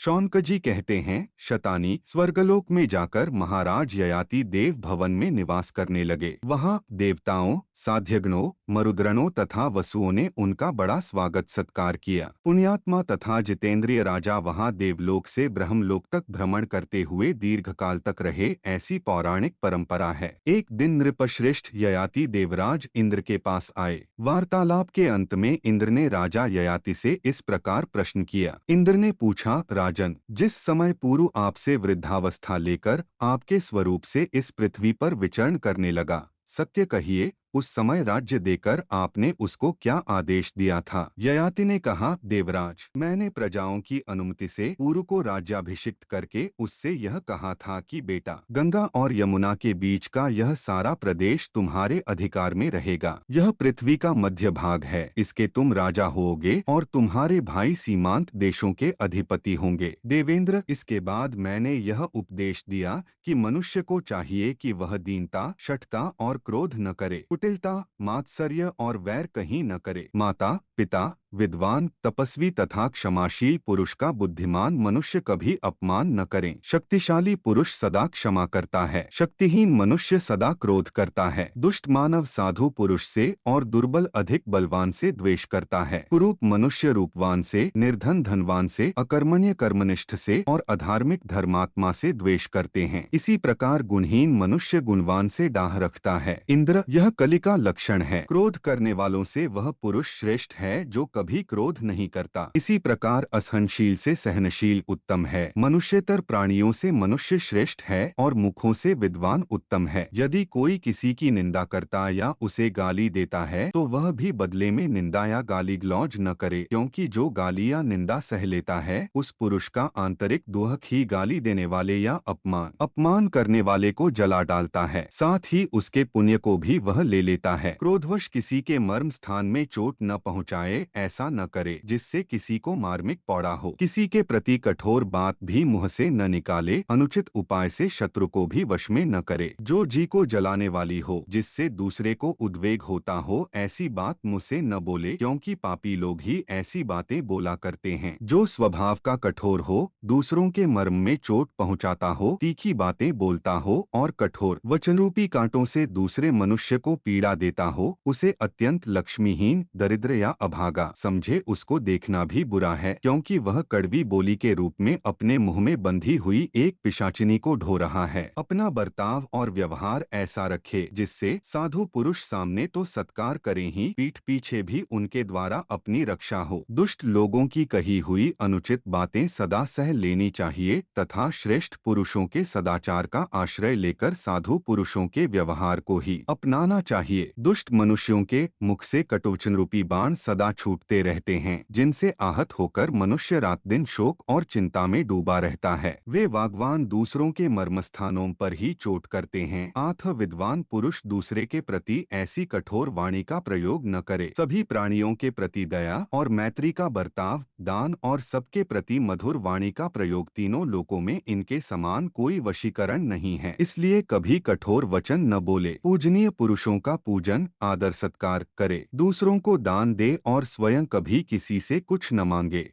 शौनक जी कहते हैं, शतानी स्वर्गलोक में जाकर महाराज ययाति देव भवन में निवास करने लगे। वहाँ देवताओं, साध्यगणों, मरुद्गणों तथा वसुओं ने उनका बड़ा स्वागत सत्कार किया। पुण्यात्मा तथा जितेंद्रिय राजा वहाँ देवलोक से ब्रह्मलोक तक भ्रमण करते हुए दीर्घकाल तक रहे, ऐसी पौराणिक परंपरा है। एक दिन नृपश्रेष्ठ ययाति देवराज इंद्र के पास आए। वार्तालाप के अंत में इंद्र ने राजा ययाति से इस प्रकार प्रश्न किया। इंद्र ने पूछा, राजन, जिस समय पूर्व आपसे वृद्धावस्था लेकर आपके स्वरूप से इस पृथ्वी पर विचरण करने लगा, सत्य कहिए, उस समय राज्य देकर आपने उसको क्या आदेश दिया था? ययाति ने कहा, देवराज, मैंने प्रजाओं की अनुमति से पूर्व को राज्याभिषिक्त करके उससे यह कहा था कि बेटा, गंगा और यमुना के बीच का यह सारा प्रदेश तुम्हारे अधिकार में रहेगा। यह पृथ्वी का मध्य भाग है, इसके तुम राजा होगे और तुम्हारे भाई सीमांत देशों के अधिपति होंगे। देवेंद्र, इसके बाद मैंने यह उपदेश दिया कि मनुष्य को चाहिए कि वह दीनता, शठता और क्रोध न करे, कुटिलता, मात्सर्य और वैर कहीं न करे। माता, पिता, विद्वान, तपस्वी तथा क्षमाशील पुरुष का बुद्धिमान मनुष्य कभी अपमान न करें। शक्तिशाली पुरुष सदा क्षमा करता है, शक्तिहीन मनुष्य सदा क्रोध करता है। दुष्ट मानव साधु पुरुष से और दुर्बल अधिक बलवान से द्वेष करता है। कुरूप मनुष्य रूपवान से, निर्धन धनवान से, अकर्मण्य कर्मनिष्ठ से और अधार्मिक धर्मात्मा से द्वेष करते हैं। इसी प्रकार गुणहीन मनुष्य गुणवान से डाह रखता है। इंद्र, यह कलि का लक्षण है। क्रोध करने वालों से वह पुरुष श्रेष्ठ है जो कभी क्रोध नहीं करता। इसी प्रकार असहनशील से सहनशील उत्तम है। मनुष्यतर प्राणियों से मनुष्य श्रेष्ठ है और मुखों से विद्वान उत्तम है। यदि कोई किसी की निंदा करता या उसे गाली देता है तो वह भी बदले में निंदा या गाली गलौज न करे, क्योंकि जो गाली या निंदा सह लेता है उस पुरुष का आंतरिक दोहक ही गाली देने वाले या अपमान करने वाले को जला डालता है, साथ ही उसके पुण्य को भी वह ले लेता है। क्रोधवश किसी के मर्म स्थान में चोट न पहुँचाए, ऐसा न करे जिससे किसी को मार्मिक पौड़ा हो। किसी के प्रति कठोर बात भी मुंह से न निकाले, अनुचित उपाय से शत्रु को भी वश में न करे। जो जी को जलाने वाली हो, जिससे दूसरे को उद्वेग होता हो, ऐसी बात मुंह से न बोले, क्योंकि पापी लोग ही ऐसी बातें बोला करते हैं। जो स्वभाव का कठोर हो, दूसरों के मर्म में चोट पहुंचाता हो, तीखी बातें बोलता हो और कठोर वचनरूपी कांटों से दूसरे मनुष्य को पीड़ा देता हो, उसे अत्यंत लक्ष्मीहीन, दरिद्र या अभागा समझे, उसको देखना भी बुरा है, क्योंकि वह कड़वी बोली के रूप में अपने मुंह में बंधी हुई एक पिशाचिनी को ढो रहा है। अपना बर्ताव और व्यवहार ऐसा रखे जिससे साधु पुरुष सामने तो सत्कार करें ही, पीठ पीछे भी उनके द्वारा अपनी रक्षा हो। दुष्ट लोगों की कही हुई अनुचित बातें सदा सह लेनी चाहिए तथा श्रेष्ठ पुरुषों के सदाचार का आश्रय लेकर साधु पुरुषों के व्यवहार को ही अपनाना चाहिए। दुष्ट मनुष्यों के मुख से कटुवचन रूपी बाण सदा छूटते रहते हैं, जिनसे आहत होकर मनुष्य रात दिन शोक और चिंता में डूबा रहता है। वे वाग्वान दूसरों के मर्मस्थानों पर ही चोट करते हैं। आठ विद्वान पुरुष दूसरे के प्रति ऐसी कठोर वाणी का प्रयोग न करे। सभी प्राणियों के प्रति दया और मैत्री का बर्ताव, दान और सबके प्रति मधुर वाणी का प्रयोग, तीनों लोकों में इनके समान कोई वशीकरण नहीं है। इसलिए कभी कठोर वचन न बोले। पूजनीय पुरुषों का पूजन, आदर सत्कार करे, दूसरों को दान दे और स्वयं कभी किसी से कुछ न मांगे।